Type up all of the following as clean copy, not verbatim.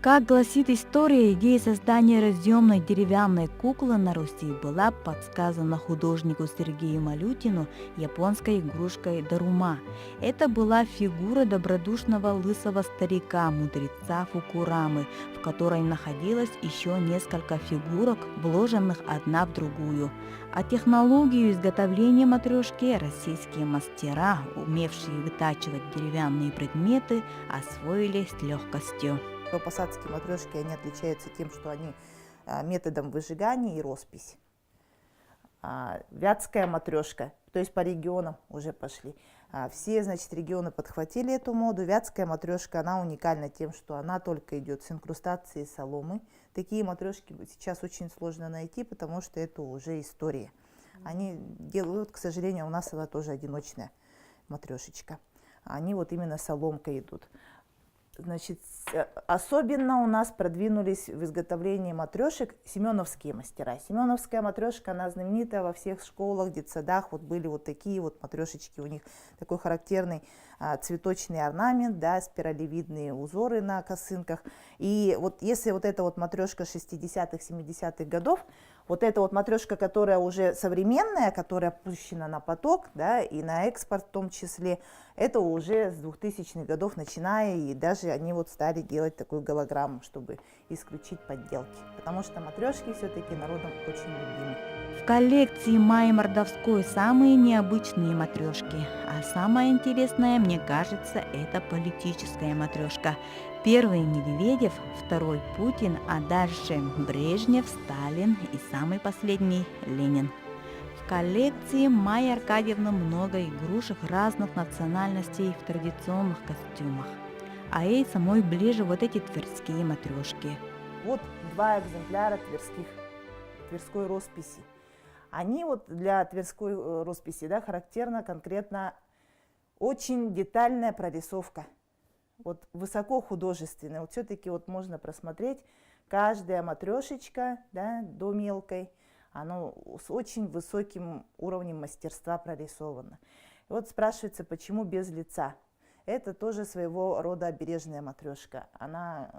Как гласит история, идея создания разъемной деревянной куклы на Руси была подсказана художнику Сергею Малютину японской игрушкой Дарума. Это была фигура добродушного лысого старика, мудреца Фукурамы, в которой находилось еще несколько фигурок, вложенных одна в другую. А технологию изготовления матрешки российские мастера, умевшие вытачивать деревянные предметы, освоили с легкостью. Посадские матрешки, они отличаются тем, что они методом выжигания и роспись. Вятская матрешка, то есть по регионам уже пошли. Все, значит, регионы подхватили эту моду. Вятская матрешка, она уникальна тем, что она только идет с инкрустацией соломы. Такие матрешки сейчас очень сложно найти, потому что это уже история. Они делают, к сожалению, у нас она тоже одиночная матрешечка. Они вот именно соломкой идут. Значит, особенно у нас продвинулись в изготовлении матрешек семеновские мастера. Семеновская матрешка, она знаменита во всех школах, детсадах. Вот были вот такие вот матрешечки, у них такой характерный цветочный орнамент, да, спиралевидные узоры на косынках. И вот если вот эта вот матрешка 60-х, 70-х годов, вот эта вот матрешка, которая уже современная, которая пущена на поток, да, и на экспорт в том числе, это уже с 2000-х годов начиная, и даже они вот стали делать такую голограмму, чтобы исключить подделки. Потому что матрешки все-таки народом очень любимы. В коллекции Майи Мордовской самые необычные матрешки, а самое интересное, мне кажется, это политическая матрешка. Первый Медведев, второй Путин, а дальше Брежнев, Сталин и самый последний Ленин. В коллекции Майи Аркадьевны много игрушек разных национальностей в традиционных костюмах. А ей самой ближе вот эти тверские матрешки. Вот два экземпляра тверской росписи. Они вот для тверской росписи, да, характерна конкретно очень детальная прорисовка. Вот высоко художественная. Вот все-таки вот можно просмотреть каждая матрешечка, да, до мелкой. Оно с очень высоким уровнем мастерства прорисовано. И вот спрашивается, почему без лица? Это тоже своего рода обережная матрешка. Она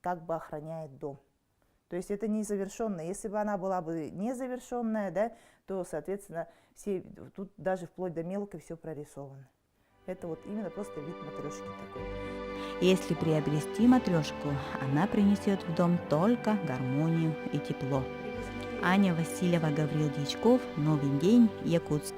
как бы охраняет дом. То есть это незавершенная. Если бы она была бы незавершенная, да, то, соответственно, тут даже вплоть до мелкой все прорисовано. Это вот именно просто вид матрешки такой. Если приобрести матрешку, она принесет в дом только гармонию и тепло. Аня Васильева, Гаврил Дьячков, Новый день, Якутск.